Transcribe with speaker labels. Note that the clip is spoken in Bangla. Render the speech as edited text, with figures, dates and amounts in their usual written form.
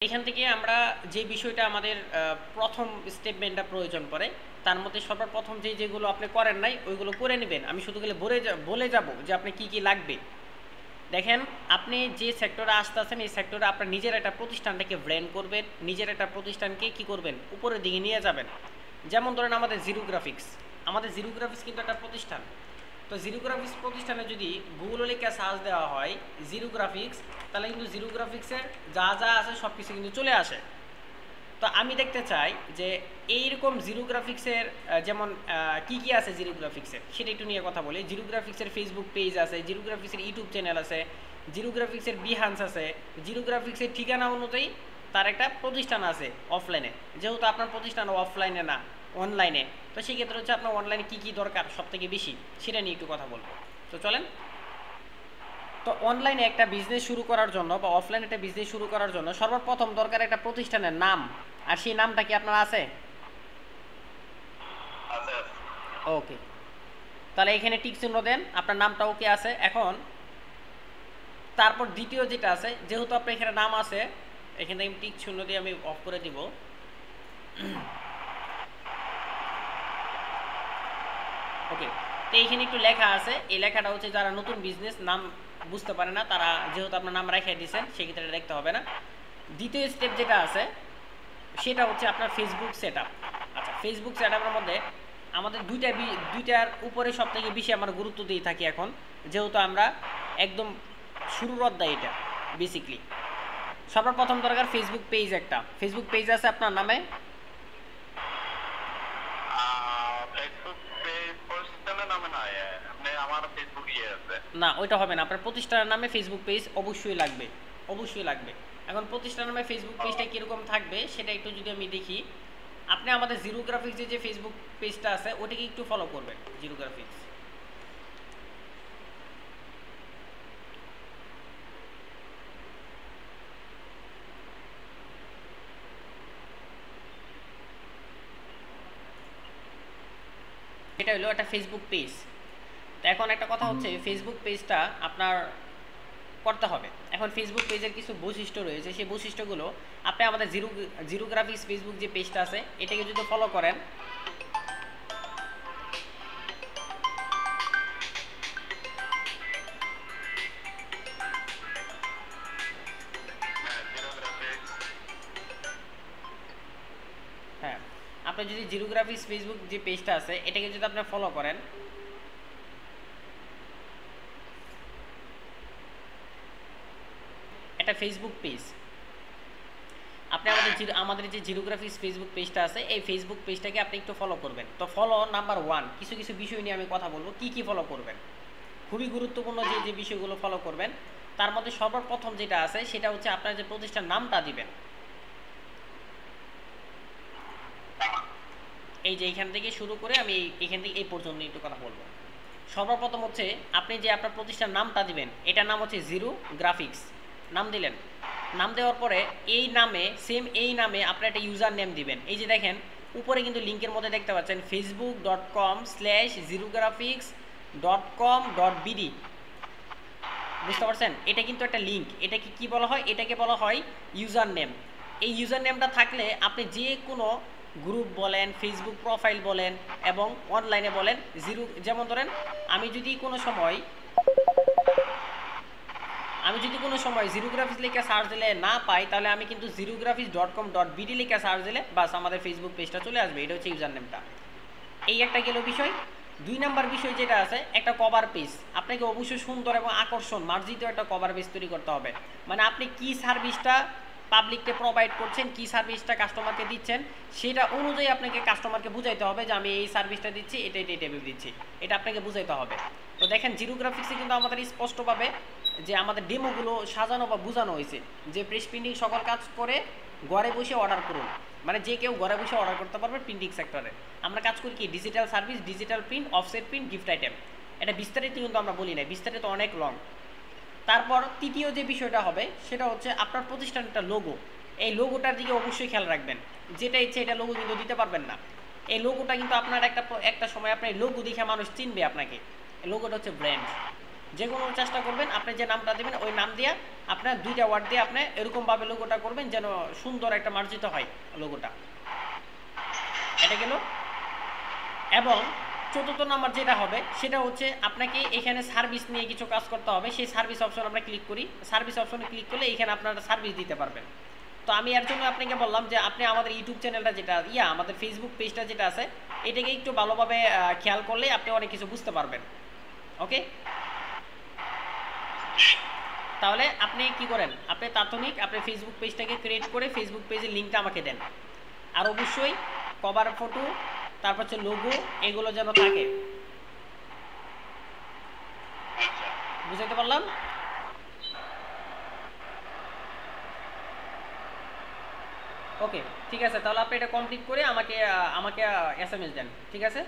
Speaker 1: এখান থেকে আমরা যে বিষয়টা আমাদের প্রথম স্টেটমেন্টটা প্রয়োজন পড়ে তার মধ্যে সর্বপ্রথম যেগুলো আপনি করেন নাই ওইগুলো করে নেবেন। আমি শুধু গেলে বলে যাব যে আপনি কি কি লাগবে। দেখেন, আপনি যে সেক্টরে আসতেছেন এই সেক্টরে আপনার নিজের একটা প্রতিষ্ঠানটাকে ব্র্যান্ড করবেন, নিজের একটা প্রতিষ্ঠানকে কি করবেন, উপরের দিকে নিয়ে যাবেন। যেমন ধরেন আমাদের জিরো গ্রাফিক্স কিন্তু একটা প্রতিষ্ঠান। তো জিরো গ্রাফিক্স প্রতিষ্ঠানে যদি গুগলে লিখে সার্চ দেওয়া হয় জিরো গ্রাফিক্স, তাহলে কিন্তু জিরো গ্রাফিক্সের যা যা আছে সব কিছু কিন্তু চলে আসে। তো আমি দেখতে চাই যে এইরকম জিরো গ্রাফিক্সের যেমন কি কি আছে জিরো গ্রাফিক্সের, সেটা একটু নিয়ে কথা বলি। জিরো গ্রাফিক্সের ফেসবুক পেজ আছে, জিরো গ্রাফিক্সের ইউটিউব চ্যানেল আছে, জিরো গ্রাফিক্সের বিহান্স আছে, জিরো গ্রাফিক্সের ঠিকানা অনুযায়ী তার একটা প্রতিষ্ঠান আছে অফলাইনে। যেহেতু আপনার প্রতিষ্ঠান অফলাইনে না, অনলাইনে, তো সেই ক্ষেত্রে হচ্ছে আপনার অনলাইনে কী কী দরকার সব থেকে বেশি সেটা নিয়ে একটু কথা বলবো। তো চলেন। তো অনলাইনে একটা বিজনেস শুরু করার জন্য বা অফলাইনে একটা বিজনেস শুরু করার জন্য সর্বপ্রথম দরকার একটা প্রতিষ্ঠানের নাম। আর সেই নামটা কি আপনার আছে? ওকে, তাহলে এখানে টিক চিহ্ন দেন, আপনার নামটা ওকে আছে। এখন তারপর দ্বিতীয় যেটা আছে, যেহেতু আপনার এখানে নাম আছে, এখানে আমি টিক চিহ্ন দিয়ে আমি অফ করে দিব। ওকে, তো এইখানে একটু লেখা আছে, এই লেখাটা হচ্ছে যারা নতুন বিজনেস নাম বুঝতে পারে না তারা, যেহেতু আপনার নাম রেখে দিয়েছেন সেক্ষেত্রে দেখতে হবে না। দ্বিতীয় স্টেপ যেটা আছে সেটা হচ্ছে আপনার ফেসবুক সেট আপ। আচ্ছা, ফেসবুক সেট আপের মধ্যে আমাদের দুইটার উপরে সব থেকে বেশি আমরা গুরুত্ব দিয়ে থাকি এখন, যেহেতু আমরা একদম শুরুর অধ্যায় এটা। বেসিকলি সবার প্রথম দরকার ফেসবুক পেজ। একটা ফেসবুক পেজ আছে আপনার নামে? না, ওইটা হবে না, আপনার প্রতিষ্ঠানের নামে ফেসবুক পেজ অবশ্যই লাগবে, অবশ্যই লাগবে। এখন প্রতিষ্ঠানের নামে ফেসবুক পেজটা কীরকম থাকবে সেটা একটু যদি আমি দেখি। আপনি আমাদের জিরো গ্রাফিক্সের যে ফেসবুক পেজটা আছে ওটাকে একটু ফলো করবেন। জিরো গ্রাফিক্স এটা হলো একটা ফেসবুক পেজ। তো এখন একটা কথা হচ্ছে, ফেসবুক পেজটা আপনার করতে হবে। এখন ফেসবুক পেজের কিছু বৈশিষ্ট্য রয়েছে, সেই বৈশিষ্ট্যগুলো আপনি আমাদের জিরো গ্রাফিক্স ফেসবুক যে পেজটা আছে এটাকে যদি ফলো করেন, হ্যাঁ, আপনি যদি জিরো গ্রাফিক্স ফেসবুক যে পেজটা আছে এটাকে যদি আপনি ফলো করেন, এটা ফেসবুক পেজ। আপনি আমাদের যে জিরো গ্রাফিক্স ফেসবুক পেজটা আছে এই ফেসবুক পেজটাকে আপনি একটু ফলো করবেন। তো ফলো নাম্বার 1, কিছু কিছু বিষয় নিয়ে আমি কথা বলবো কি কি ফলো করবেন। খুবই গুরুত্বপূর্ণ যে যে বিষয়গুলো ফলো করবেন তার মধ্যে সর্বপ্রথম যেটা আছে সেটা হচ্ছে আপনার যে প্রতিষ্ঠান নামটা দিবেন। এই যে এখান থেকে শুরু করে আমি এখান থেকে এই পর্যন্ত একটু কথা বলবো। সর্বপ্রথম হচ্ছে আপনি যে আপনার প্রতিষ্ঠান নামটা দিবেন, এটার নাম হচ্ছে জিরো গ্রাফিক্স। নাম দিলেন, নাম দেওয়ার পরে এই নামে এই নামে আপনি একটা ইউজার নেম দিবেন। এই যে দেখেন উপরে কিন্তু লিঙ্কের মধ্যে দেখতে পাচ্ছেন facebook.com/zerographics.com.bd, বুঝতে পারছেন? এটা কিন্তু একটা লিঙ্ক। এটাকে কি বলা হয়? এটাকে বলা হয় ইউজার নেম। এই ইউজার নেমটা থাকলে আপনি যে কোনো গ্রুপ বলেন, ফেসবুক প্রোফাইল বলেন এবং অনলাইনে বলেন যেমন ধরেন আমি যদি কোনো সময় জিরো গ্রাফিক্স লিখে সার্চ দিলে না পাই, তাহলে আমি কিন্তু zerographics.com.bd লিখে সার্চ দিলে বাস আমাদের ফেসবুক পেজটা চলে আসবে। এটা হচ্ছে ইউজার নেমটা। এই একটা গেল বিষয়। 2 নাম্বার বিষয় যেটা আছে, একটা কভার পেজ। আপনাকে অবশ্যই সুন্দর এবং মার্জিত একটা কভার পেজ তৈরি করতে হবে। মানে আপনি কি সার্ভিসটা পাবলিককে প্রোভাইড করছেন, কি সার্ভিসটা কাস্টমারকে দিচ্ছেন, সেটা অনুযায়ী আপনাকে কাস্টমারকে বুঝাইতে হবে যে আমি এই সার্ভিসটা দিচ্ছি, এটা দিচ্ছি, এটা আপনাকে বুঝাইতে হবে। তো দেখেন জিরো গ্রাফিক্সে কিন্তু আমাদের স্পষ্টভাবে যে আমাদের ডেমোগুলো সাজানো বা বোঝানো হয়েছে যে প্রেস প্রিন্টিং সকল কাজ করে ঘরে বসে অর্ডার করুন। মানে যে কেউ ঘরে বসে অর্ডার করতে পারবে প্রিন্টিং সেক্টরে। আমরা কাজ করি কি digital service, digital print, offset print, gift item. এটা বিস্তারিত কিন্তু আমরা বলি না, বিস্তারিত অনেক লং। তারপর তৃতীয় যে বিষয়টা হবে সেটা হচ্ছে আপনার প্রতিষ্ঠানটা লোগো। এই লোগোটার দিকে অবশ্যই খেয়াল রাখবেন। যেটা ইচ্ছে এটা লোগো কিন্তু দিতে পারবেন না। এই লোগোটা কিন্তু আপনার একটা সময় আপনার লোগো দেখে মানুষ চিনবে আপনাকে। এই লোগোটা হচ্ছে ব্র্যান্ড। যে কোনো চেষ্টা করবেন আপনি যে নামটা দেবেন ওই নাম দিয়ে আপনার 2টা ওয়ার্ড দিয়ে আপনি এরকমভাবে লোগোটা করবেন যেন সুন্দর একটা মার্জিত হয় লোগোটা। এটা গেল। এবং চতুর্থ নাম্বার যেটা হবে সেটা হচ্ছে আপনাকে এখানে সার্ভিস নিয়ে কিছু কাজ করতে হবে। সেই সার্ভিস অপশন আমরা ক্লিক করি। সার্ভিস অপশনে ক্লিক করলে এখানে আপনারা সার্ভিস দিতে পারবেন। তো আমি এর জন্য আপনাকে বললাম যে আপনি আমাদের ইউটিউব চ্যানেলটা যেটা আমাদের ফেসবুক পেজটা যেটা আছে এটাকে একটু ভালোভাবে খেয়াল করলে আপনি অনেক কিছু বুঝতে পারবেন। ওকে, তাহলে আপনি কি করেন, আপনি তাৎক্ষণিক আপনি ফেসবুক পেজটাকে ক্রিয়েট করে ফেসবুক পেজের লিঙ্কটা আমাকে দেন। আর অবশ্যই কভার ফটো, তারপর হচ্ছে লোগো, এগুলো যেন থাকে। বুঝাইতে পারলাম? ওকে, ঠিক আছে, তাহলে আপনি এটা কমপ্লিট করে আমাকে এসএমএস দেন। ঠিক আছে।